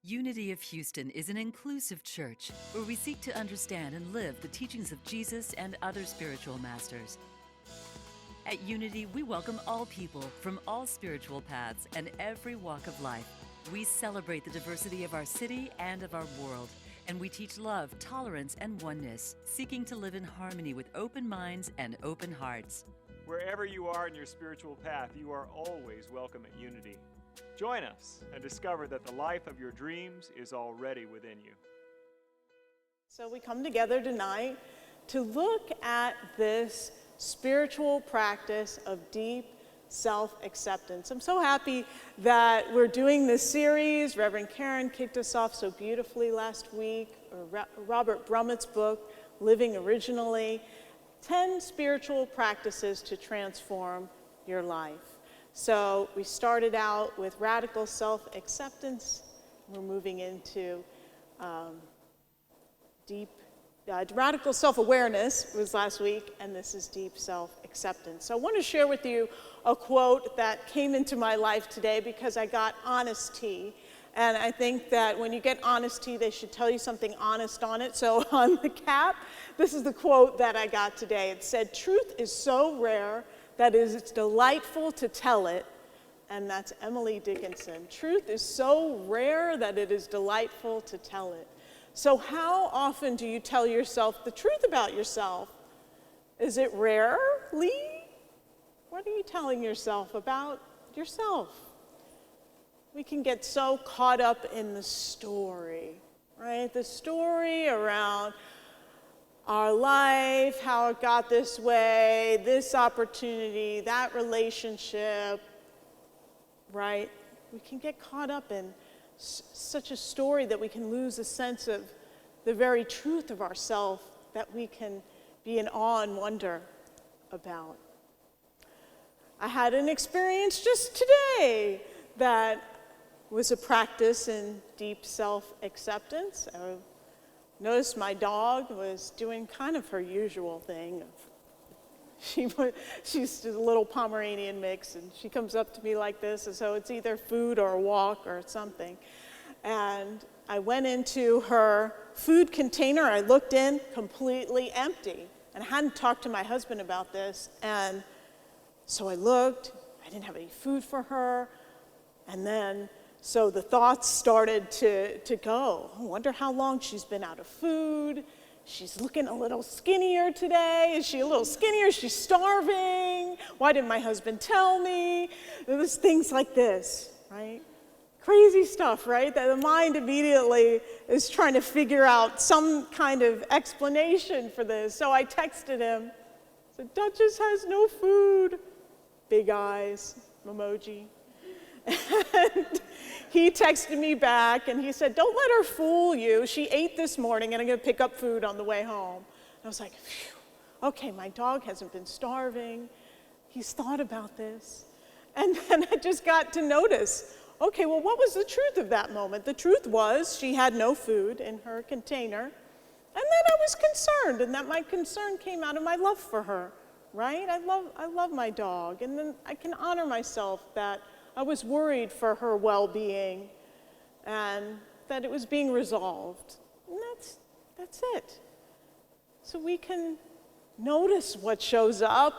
Unity of Houston is an inclusive church where we seek to understand and live the teachings of Jesus and other spiritual masters. At Unity, we welcome all people from all spiritual paths and every walk of life. We celebrate the diversity of our city and of our world, and we teach love, tolerance, and oneness, seeking to live in harmony with open minds and open hearts. Wherever you are in your spiritual path, you are always welcome at Unity. Join us and discover that the life of your dreams is already within you. So we come together tonight to look at this spiritual practice of deep self-acceptance. I'm so happy that we're doing this series. Reverend Karen kicked us off so beautifully last week. Robert Brummett's book, Living Originally, 10 spiritual practices to transform your life. So we started out with radical self-acceptance. We're moving into radical self-awareness was last week, and this is deep self-acceptance. So I want to share with you a quote that came into my life today because I got honest tea. And I think that when you get honest tea, they should tell you something honest on it. So on the cap, this is the quote that I got today. It said, "Truth is so rare that it is delightful to tell it." And that's Emily Dickinson. Truth is so rare that it is delightful to tell it. So how often do you tell yourself the truth about yourself? Is it rarely? What are you telling yourself about yourself? We can get so caught up in the story, right? The story around our life, how it got this way, this opportunity, that relationship, right? We can get caught up in such a story that we can lose a sense of the very truth of ourselves that we can be in awe and wonder about. I had an experience just today that was a practice in deep self-acceptance. I noticed my dog was doing kind of her usual thing. She's a little Pomeranian mix, and she comes up to me like this, and so it's either food or a walk or something. And I went into her food container. I looked in, completely empty. And I hadn't talked to my husband about this, and so I looked. I didn't have any food for her. And then so the thoughts started to go. I wonder how long she's been out of food. She's looking a little skinnier today. Is she a little skinnier? Is she starving? Why didn't my husband tell me? It was things like this, right? Crazy stuff, right? That the mind immediately is trying to figure out some kind of explanation for this. So I texted him. I said, "Duchess has no food." Big eyes, emoji. And he texted me back, and he said, "Don't let her fool you. She ate this morning, and I'm going to pick up food on the way home." And I was like, phew, okay, my dog hasn't been starving. He's thought about this. And then I just got to notice, okay, well, what was the truth of that moment? The truth was she had no food in her container, and that I was concerned, and that my concern came out of my love for her, right? I love my dog, and then I can honor myself that I was worried for her well-being and that it was being resolved. And that's it. So we can notice what shows up,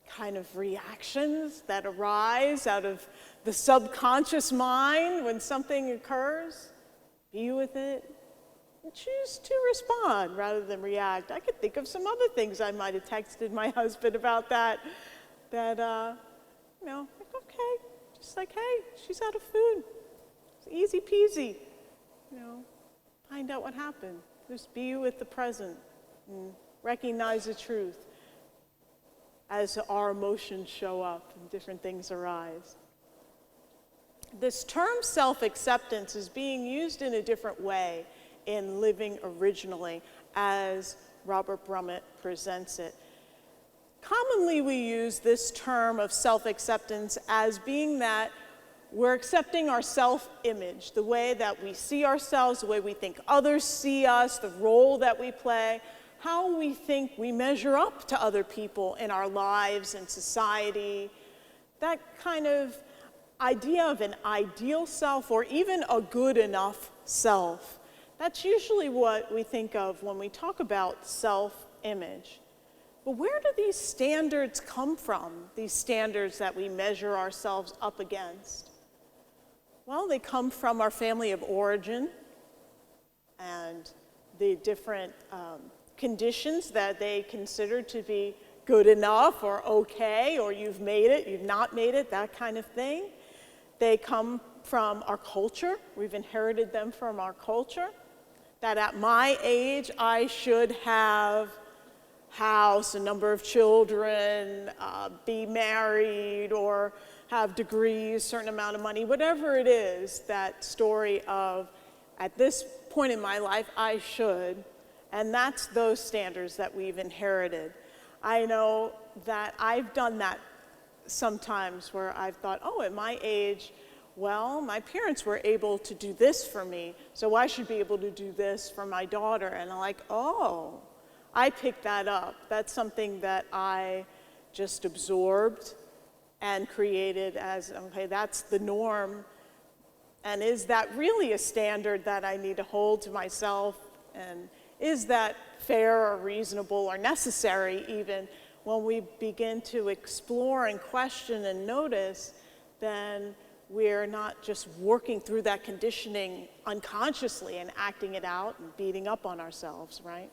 kind of reactions that arise out of the subconscious mind when something occurs, be with it, and choose to respond rather than react. I could think of some other things I might have texted my husband about that, okay. Just like, hey, she's out of food. It's easy peasy. Find out what happened. Just be with the present and recognize the truth as our emotions show up and different things arise. This term self-acceptance is being used in a different way in Living Originally as Robert Brummett presents it. Commonly, we use this term of self-acceptance as being that we're accepting our self-image, the way that we see ourselves, the way we think others see us, the role that we play, how we think we measure up to other people in our lives and society, that kind of idea of an ideal self or even a good enough self. That's usually what we think of when we talk about self-image. But where do these standards come from, these standards that we measure ourselves up against? Well, they come from our family of origin and the different conditions that they consider to be good enough or okay, or you've made it, you've not made it, that kind of thing. They come from our culture. We've inherited them from our culture. That at my age, I should have house, a number of children, be married, or have degrees, certain amount of money, whatever it is, that story of, at this point in my life, I should, and that's those standards that we've inherited. I know that I've done that sometimes where I've thought, oh, at my age, well, my parents were able to do this for me, so I should be able to do this for my daughter. And I'm like, oh, I picked that up. That's something that I just absorbed and created as, okay, that's the norm. And is that really a standard that I need to hold to myself? And is that fair or reasonable or necessary even? When we begin to explore and question and notice, then we're not just working through that conditioning unconsciously and acting it out and beating up on ourselves, right?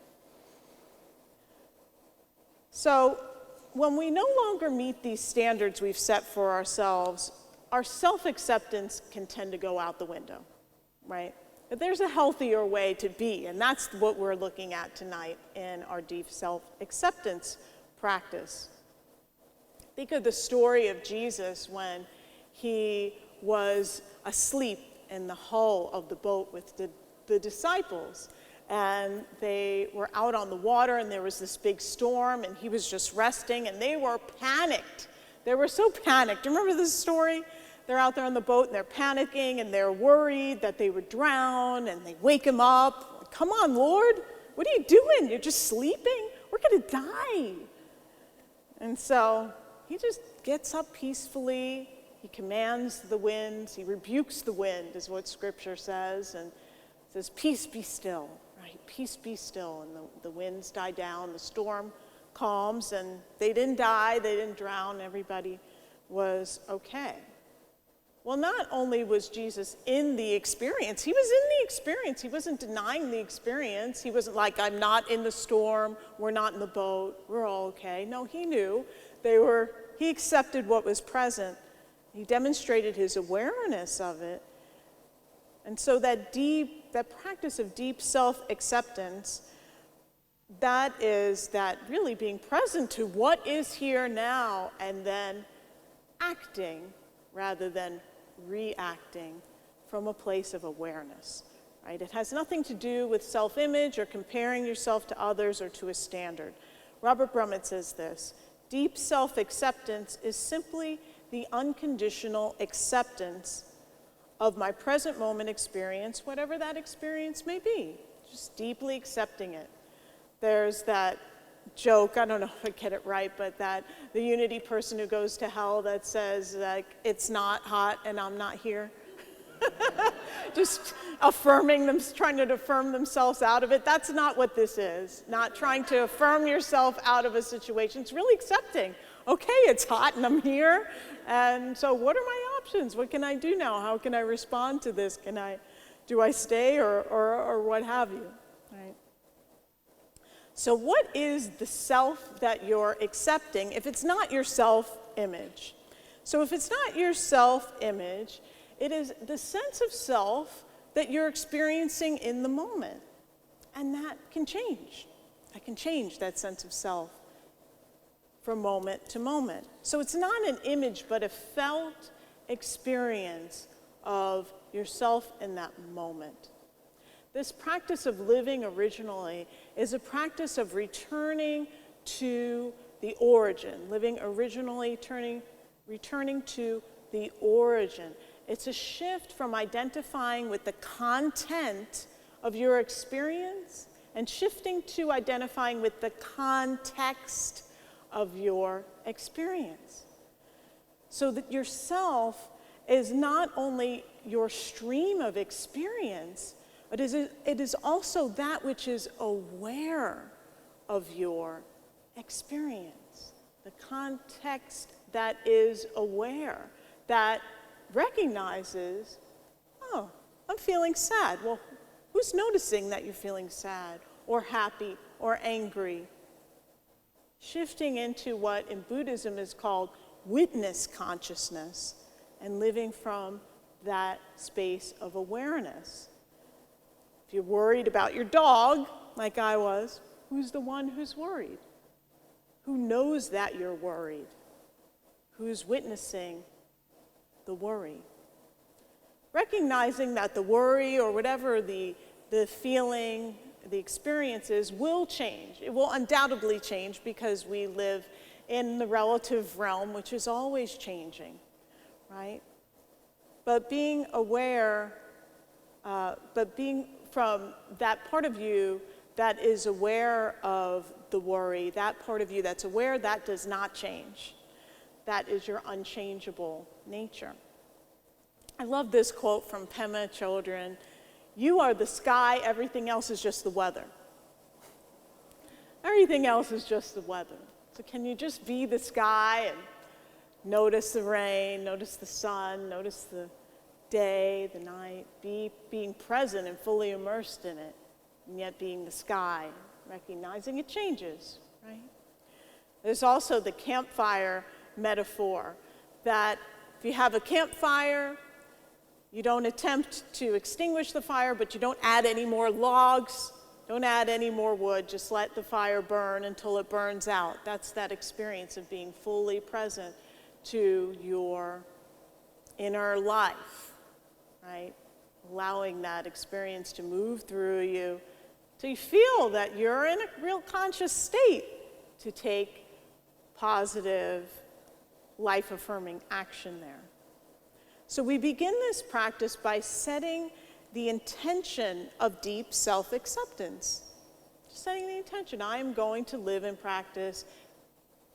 So when we no longer meet these standards we've set for ourselves, our self-acceptance can tend to go out the window, right? But there's a healthier way to be, and that's what we're looking at tonight in our deep self-acceptance practice. Think of the story of Jesus when he was asleep in the hull of the boat with the disciples. And they were out on the water, and there was this big storm, and he was just resting, and they were panicked. They were so panicked. Do you remember this story? They're out there on the boat, and they're panicking, and they're worried that they would drown, and they wake him up. Come on, Lord, what are you doing? You're just sleeping? We're going to die. And so he just gets up peacefully. He commands the winds. He rebukes the wind, is what Scripture says, and says, peace be still. Peace be still, and the winds die down, the storm calms, and they didn't die, they didn't drown, everybody was okay. Well, not only was Jesus in the experience, he was in the experience. He wasn't denying the experience. He wasn't like, I'm not in the storm, we're not in the boat, we're all okay. No, he knew. He accepted what was present. He demonstrated his awareness of it. And so that practice of deep self-acceptance, that is that really being present to what is here now and then acting rather than reacting from a place of awareness, right? It has nothing to do with self-image or comparing yourself to others or to a standard. Robert Brummett says this, deep self-acceptance is simply the unconditional acceptance of my present moment experience, whatever that experience may be, just deeply accepting it. There's that joke, I don't know if I get it right, but that the unity person who goes to hell that says, like, it's not hot and I'm not here. Just affirming them, trying to affirm themselves out of it. That's not what this is. Not trying to affirm yourself out of a situation. It's really accepting. Okay, it's hot and I'm here. And so what are my options? What can I do now? How can I respond to this? Do I stay or what have you? Right? So what is the self that you're accepting if it's not your self-image? So if it's not your self-image, it is the sense of self that you're experiencing in the moment. And that can change. That can change that sense of self from moment to moment. So it's not an image, but a felt experience of yourself in that moment. This practice of living originally is a practice of returning to the origin, living originally, returning to the origin. It's a shift from identifying with the content of your experience and shifting to identifying with the context of your experience. So that yourself is not only your stream of experience, but it is also that which is aware of your experience. The context that is aware, that recognizes, oh, I'm feeling sad. Well, who's noticing that you're feeling sad or happy or angry? Shifting into what in Buddhism is called witness consciousness and living from that space of awareness. If you're worried about your dog, like I was, who's the one who's worried? Who knows that you're worried? Who's witnessing the worry? Recognizing that the worry or whatever the feeling, the experiences will change. It will undoubtedly change because we live in the relative realm, which is always changing, right? But being aware, but being from that part of you that is aware of the worry, that part of you that's aware that does not change. That is your unchangeable nature. I love this quote from Pema Chodron. You are the sky, everything else is just the weather. Everything else is just the weather. So can you just be the sky and notice the rain, notice the sun, notice the day, the night, being present and fully immersed in it, and yet being the sky, recognizing it changes, right? There's also the campfire metaphor, that if you have a campfire, you don't attempt to extinguish the fire, but you don't add any more logs, don't add any more wood, just let the fire burn until it burns out. That's that experience of being fully present to your inner life, right? Allowing that experience to move through you till you feel that you're in a real conscious state to take positive, life-affirming action there. So we begin this practice by setting the intention of deep self-acceptance. Just setting the intention, I am going to live and practice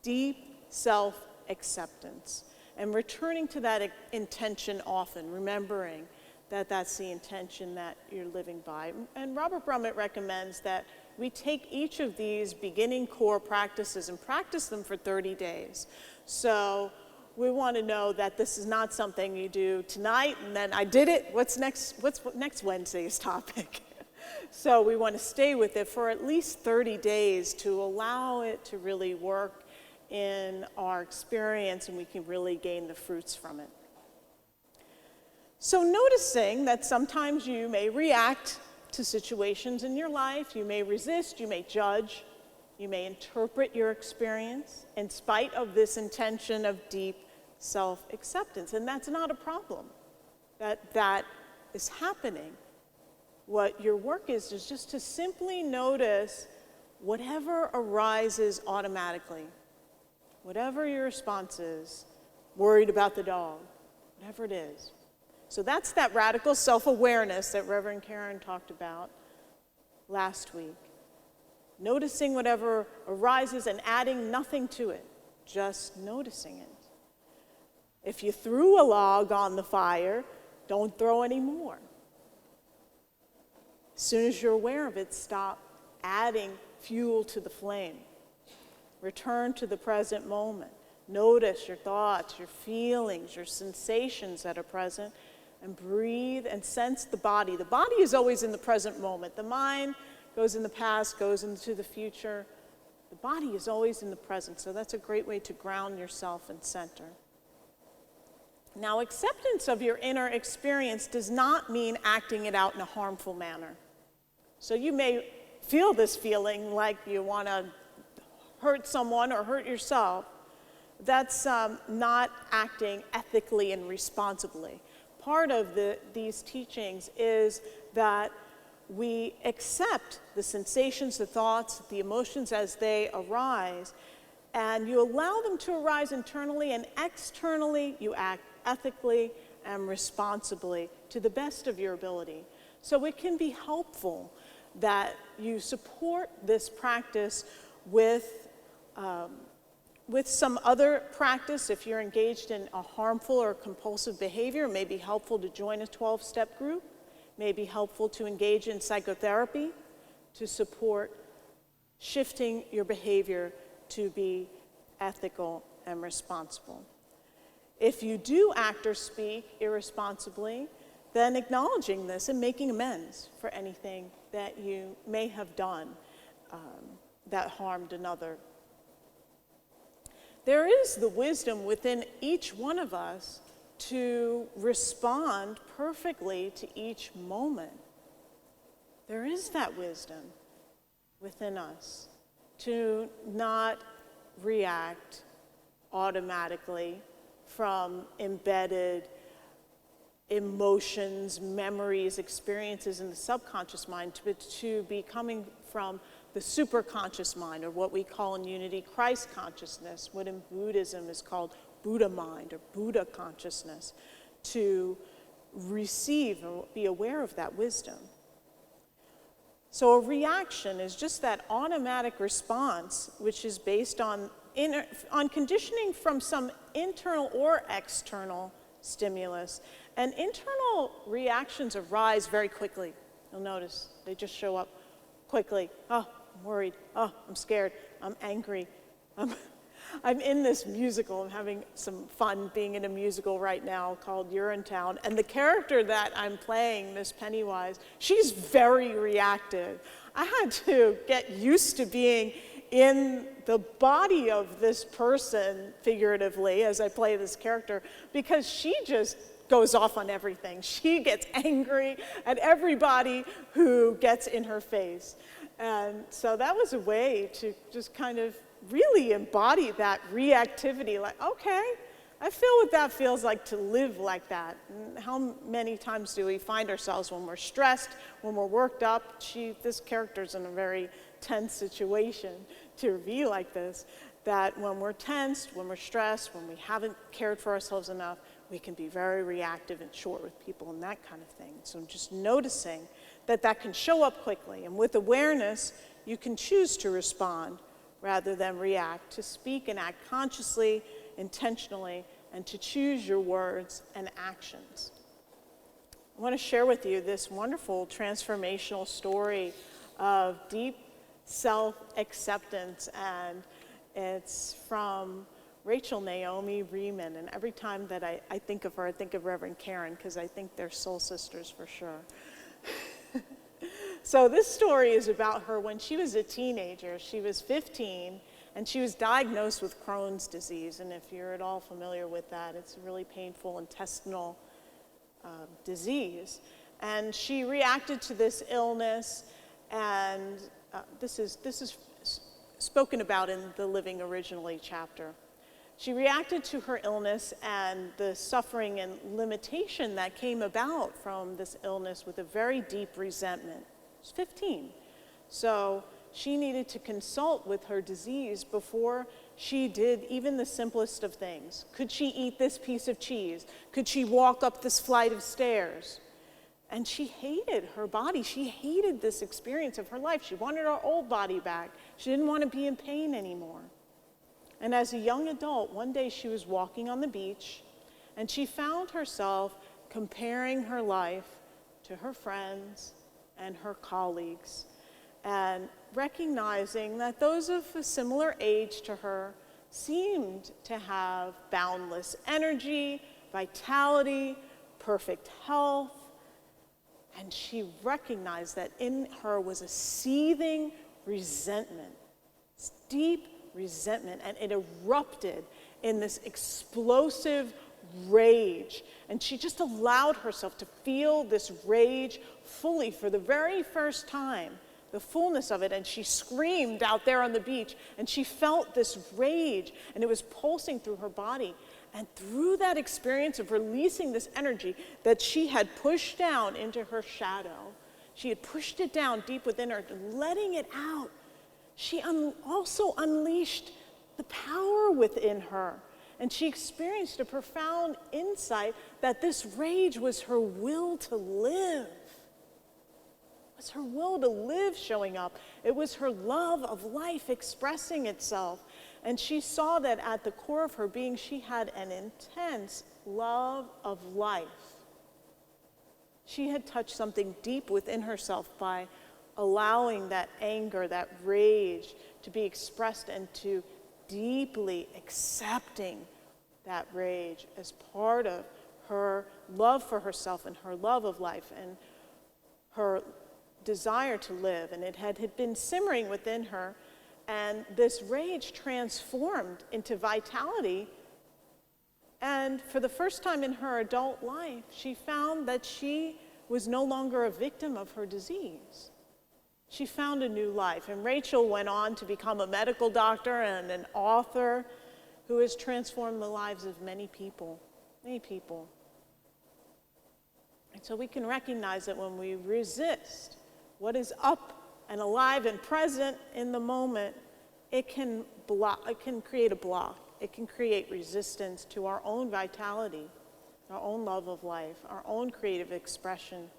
deep self-acceptance. And returning to that intention often, remembering that that's the intention that you're living by. And Robert Brummett recommends that we take each of these beginning core practices and practice them for 30 days. So we want to know that this is not something you do tonight and then I did it. What's next Wednesday's topic? So we want to stay with it for at least 30 days to allow it to really work in our experience and we can really gain the fruits from it. So noticing that sometimes you may react to situations in your life, you may resist, you may judge, you may interpret your experience in spite of this intention of deep self-acceptance. And that's not a problem. That is happening. What your work is just to simply notice whatever arises automatically. Whatever your response is, worried about the dog, whatever it is. So that's that radical self-awareness that Reverend Karen talked about last week. Noticing whatever arises and adding nothing to it, just noticing it. If you threw a log on the fire, don't throw any more. As soon as you're aware of it, stop adding fuel to the flame. Return to the present moment. Notice your thoughts, your feelings, your sensations that are present, and breathe and sense the body. The body is always in the present moment. The mind goes in the past, goes into the future. The body is always in the present, so that's a great way to ground yourself and center. Now, acceptance of your inner experience does not mean acting it out in a harmful manner. So you may feel this feeling like you want to hurt someone or hurt yourself. That's not acting ethically and responsibly. Part of these teachings is that we accept the sensations, the thoughts, the emotions as they arise, and you allow them to arise internally, and externally you act ethically and responsibly to the best of your ability. So it can be helpful that you support this practice with With some other practice, if you're engaged in a harmful or compulsive behavior, it may be helpful to join a 12-step group. It may be helpful to engage in psychotherapy to support shifting your behavior to be ethical and responsible. If you do act or speak irresponsibly, then acknowledging this and making amends for anything that you may have done that harmed another. There is the wisdom within each one of us to respond perfectly to each moment. There is that wisdom within us to not react automatically from embedded emotions, memories, experiences in the subconscious mind to be coming from the superconscious mind, or what we call in Unity Christ consciousness, what in Buddhism is called Buddha mind or Buddha consciousness, to receive or be aware of that wisdom. So a reaction is just that automatic response, which is based on conditioning from some internal or external stimulus. And internal reactions arise very quickly. You'll notice they just show up quickly. Oh, I'm worried. Oh, I'm scared. I'm angry. I'm in this musical. I'm having some fun being in a musical right now called You're in Town. And the character that I'm playing, Miss Pennywise, she's very reactive. I had to get used to being in the body of this person, figuratively, as I play this character, because she just goes off on everything. She gets angry at everybody who gets in her face. And so that was a way to just kind of really embody that reactivity, like, okay, I feel what that feels like to live like that. And how many times do we find ourselves when we're stressed, when we're worked up? This character's in a very tense situation to be like this, that when we're tensed, when we're stressed, when we haven't cared for ourselves enough, we can be very reactive and short with people and that kind of thing. So just noticing that that can show up quickly. And with awareness, you can choose to respond rather than react, to speak and act consciously, intentionally, and to choose your words and actions. I want to share with you this wonderful transformational story of deep self-acceptance, and it's from Rachel Naomi Riemann, and every time that I think of her, I think of Reverend Karen, because I think they're soul sisters for sure. So this story is about her when she was a teenager. She was 15, and she was diagnosed with Crohn's disease, and if you're at all familiar with that, it's a really painful intestinal disease. And she reacted to this illness, and this is spoken about in the Living Originally chapter. She reacted to her illness and the suffering and limitation that came about from this illness with a very deep resentment. She was 15. So she needed to consult with her disease before she did even the simplest of things. Could she eat this piece of cheese? Could she walk up this flight of stairs? And she hated her body. She hated this experience of her life. She wanted her old body back. She didn't want to be in pain anymore. And as a young adult, one day she was walking on the beach, and she found herself comparing her life to her friends and her colleagues, and recognizing that those of a similar age to her seemed to have boundless energy, vitality, perfect health. And she recognized that in her was a seething resentment, deep resentment, and it erupted in this explosive rage. And she just allowed herself to feel this rage fully for the very first time, the fullness of it, and she screamed out there on the beach, and she felt this rage, and it was pulsing through her body. And through that experience of releasing this energy that she had pushed down into her shadow, she had pushed it down deep within her, letting it out, she also unleashed the power within her. And she experienced a profound insight that this rage was her will to live. It was her will to live showing up. It was her love of life expressing itself. And she saw that at the core of her being, she had an intense love of life. She had touched something deep within herself by allowing that anger, that rage to be expressed, and to deeply accepting that rage as part of her love for herself and her love of life and her desire to live. And it had been simmering within her, and this rage transformed into vitality. And for the first time in her adult life, she found that she was no longer a victim of her disease. She found a new life. And Rachel went on to become a medical doctor and an author who has transformed the lives of many people, many people. And so we can recognize that when we resist what is up and alive and present in the moment, it can create a block. It can create resistance to our own vitality, our own love of life, our own creative expression.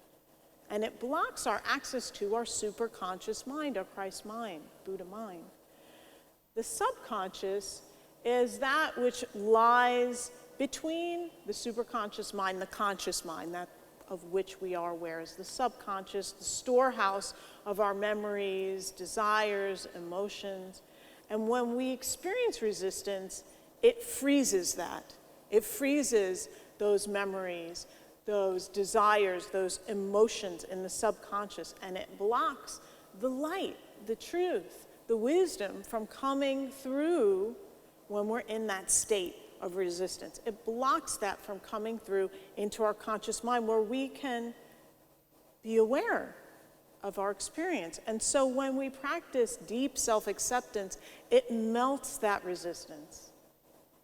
And it blocks our access to our superconscious mind, our Christ mind, Buddha mind. The subconscious is that which lies between the superconscious mind, the conscious mind, that of which we are aware, is the subconscious, the storehouse of our memories, desires, emotions. And when we experience resistance, it freezes that. It freezes those memories, those desires, those emotions in the subconscious, and it blocks the light, the truth, the wisdom from coming through when we're in that state of resistance. It blocks that from coming through into our conscious mind, where we can be aware of our experience. And so when we practice deep self-acceptance, it melts that resistance.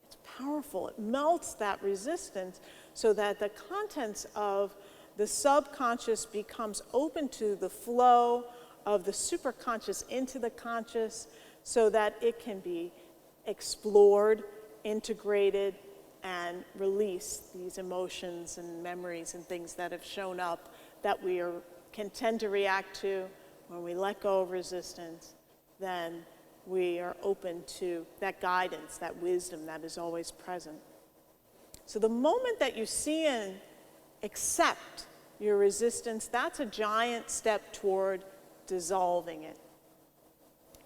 It's powerful. It melts that resistance so that the contents of the subconscious becomes open to the flow of the superconscious into the conscious, so that it can be explored, integrated, and release these emotions and memories and things that have shown up that we can tend to react to. When we let go of resistance, then we are open to that guidance, that wisdom that is always present. So the moment that you see and accept your resistance, that's a giant step toward dissolving it.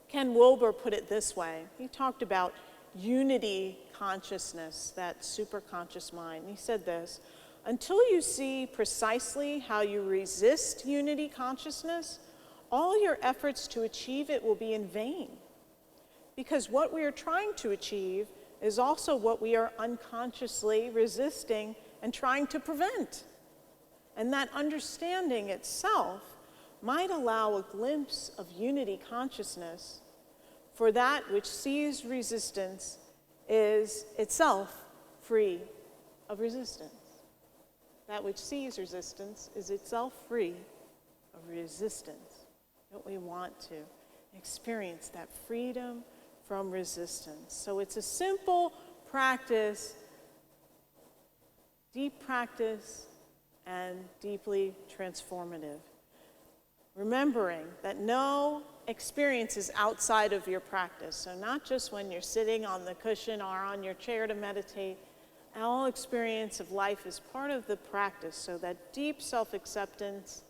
Ken Wilber put it this way. He talked about unity consciousness, that superconscious mind. He said this: until you see precisely how you resist unity consciousness, all your efforts to achieve it will be in vain. Because what we are trying to achieve is also what we are unconsciously resisting and trying to prevent. And that understanding itself might allow a glimpse of unity consciousness, for that which sees resistance is itself free of resistance. That which sees resistance is itself free of resistance. Don't we want to experience that freedom from resistance? So it's a simple practice, deep practice, and deeply transformative. Remembering that no experience is outside of your practice. So not just when you're sitting on the cushion or on your chair to meditate. All experience of life is part of the practice, so that deep self-acceptance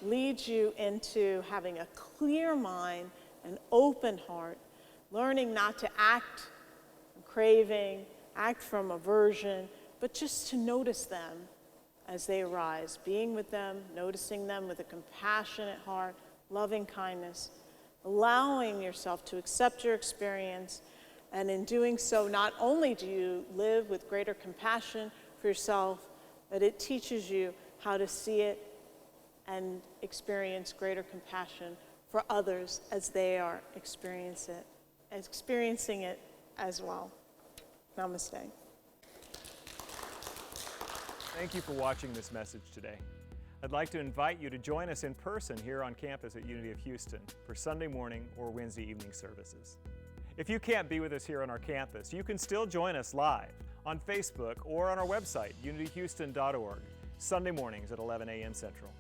leads you into having a clear mind, an open heart, learning not to act from craving, act from aversion, but just to notice them as they arise, being with them, noticing them with a compassionate heart, loving kindness, allowing yourself to accept your experience. And in doing so, not only do you live with greater compassion for yourself, but it teaches you how to see it and experience greater compassion for others as they are experiencing it as well. Namaste. Thank you for watching this message today. I'd like to invite you to join us in person here on campus at Unity of Houston for Sunday morning or Wednesday evening services. If you can't be with us here on our campus, you can still join us live on Facebook or on our website, unityhouston.org, Sunday mornings at 11 a.m. Central.